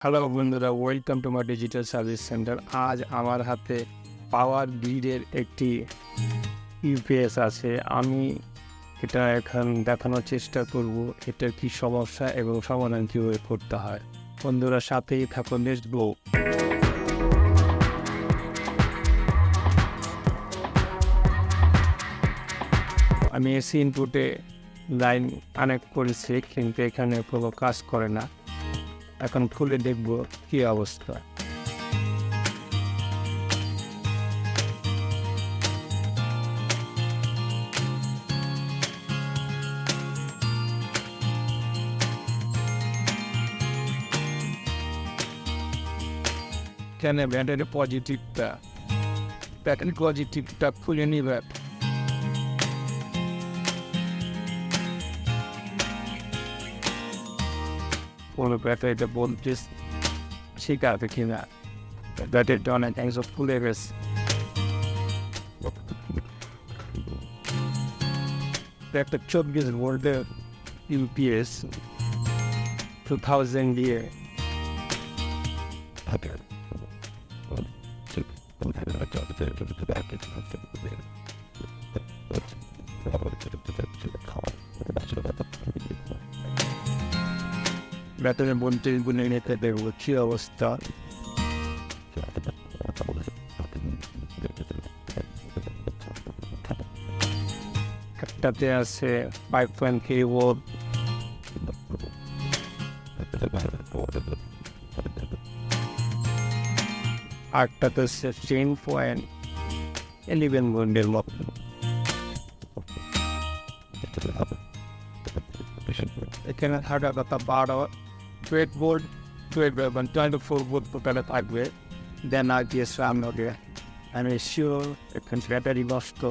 Hello বন্ধুরা, welcome to my digital service centre. আজ আমার হাতে পাওয়ার গ্রিডের একটি ইউপিএস আছে। আমি এটা এখন দেখানোর চেষ্টা করব এটার কি সমস্যা এবং সমাধান কীভাবে করতে হয়। বন্ধুরা সাথেই থাকুন, লেটস গো। আমি এসি ইনপুটে লাইন কানেক্ট করেছি, কিন্তু এখানে কোনো কাজ করে না। এখন খুলে দেখব কি অবস্থা। এখানে ব্যাটারি পজিটিভটা খুলে নিবে। কোনো ব্যাটারিটা বলতে ঠিক আছে কিনা, ব্যাটারিটা অনেক অংশ খুলে গেছে। একটা 24 ভোল্টের ইউপিএস 2000 দিয়ে ব্যাটারি ভোল্টেজ গুলো নিতে দেখবো কি অবস্থা। একটাতে আছে 5.3 ভোল্ট, আরটাতে আছে 10.11 ভোল্টের মতো। এখানে থাকা কথা 12 ভোল্ট, 24 ভোল্ট টোটালে থাকবে। দেন আর দিয়েছে আমাকে, আমি শিওর এখানে ব্যাটারি নষ্ট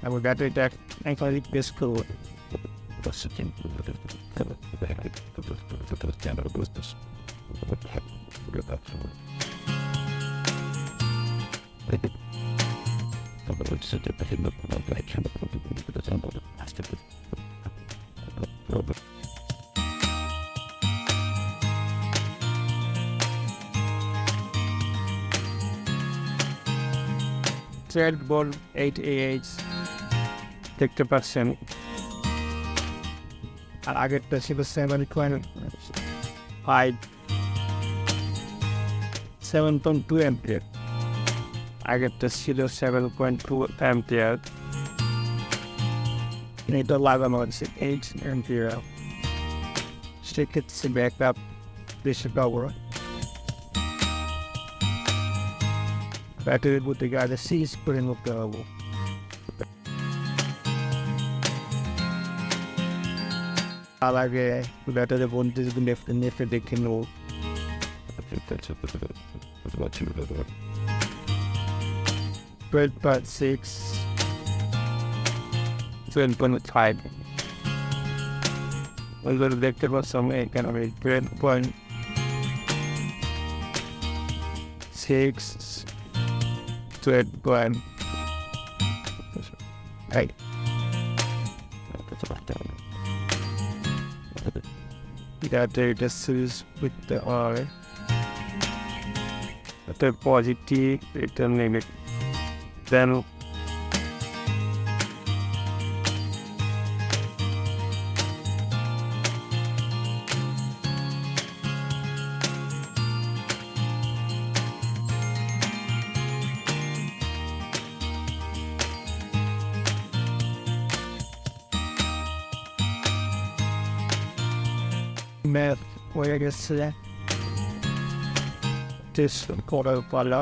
এবং ব্যাটারিটা একবার রিপ্লেস করবো। ট্রেড বোর্ড 8AH দেখতে পাচ্ছেন, আর আগেরটা ছিল 7.2 অ্যাম্পিয়ার। আগেরটা ছিল 7.2 অ্যাম্পিয়ার, এটা লাগানো হচ্ছে 8 অ্যাম্পিয়ার। সেক্ষেত্রে ব্যাক আপ বেশি পাবো। ব্যাটারির বুটিকে আগে সিজ করে নিতে হবে। তার আগে ব্যাটারি ভোল্টেজ নেফে দেখে নেব। 12.6, 12.5 ওইগুলো দেখতে পাচ্ছি। এখানে আমি 12.6, 12.8 এটা সিরিজ করতে হয়। এটা পজিটিভ, এটা নেগেটিভ। দেন ম্যাথ হয়ে গেছে, টেস্ট করার পালা।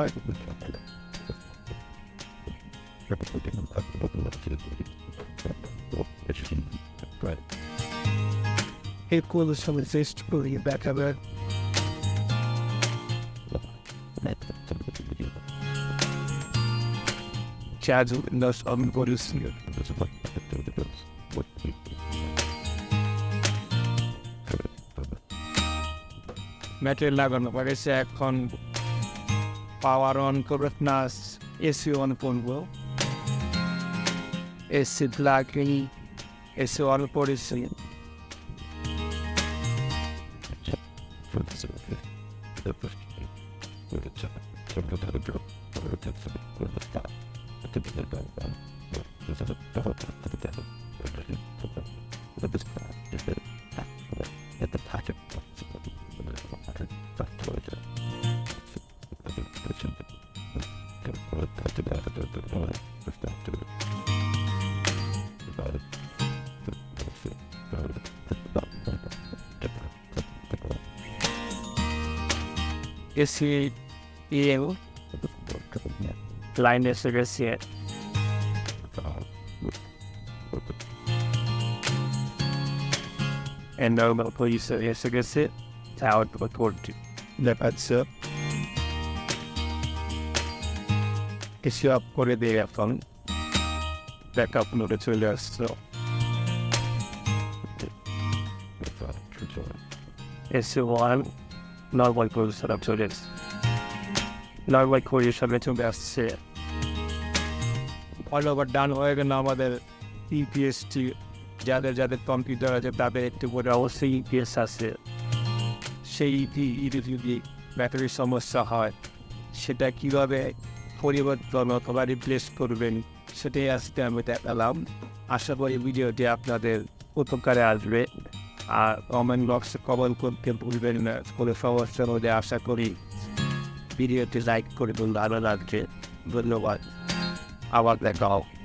এরপর সবাই টেস্ট করি দেখাবে। চার্জ অন করেছি। ব্যাটারি লাগানো পড়েছে। এখন পাওয়ার অন করবে না, এসি অন করবো। এসি লাগিয়ে এসি অন করেছি। এসি ইএম লাইন এসে গেছে, এন্ডারমেন্ট পুলিশ এসে গেছে, টাওয়ার করতে দেখাচ্ছে। কিছু আপ করে দিয়ে এখন ব্যাক আপ নোটে চলে আসছে। এসে ওয়ান নর্মাল পজিশন আপ চলে এসছে, নর্মাল পজিশনে চলে আসছে। অল ওভার ডান হয়ে গেল আমাদের ইপিএসটি। যাদের যাদের কম্পিউটার আছে তাদের একটু করে অবশ্যই ইপিএস আছে। সেই ইপি যদি ব্যাটারির সমস্যা হয় সেটা কীভাবে পরিবর্তন অথবা রিপ্লেস করবেন সেটাই আজকে আমি দেখালাম। আশা করি ভিডিওটি আপনাদের উপকারে আসবে। আর কমেন্ট বক্সে কমেন্ট করতে ভুলবেন না। কোনো সমস্যা হলে আশা করি ভিডিওটি লাইক করে ভালো লাগছে। ধন্যবাদ, আবার দেখা হবে।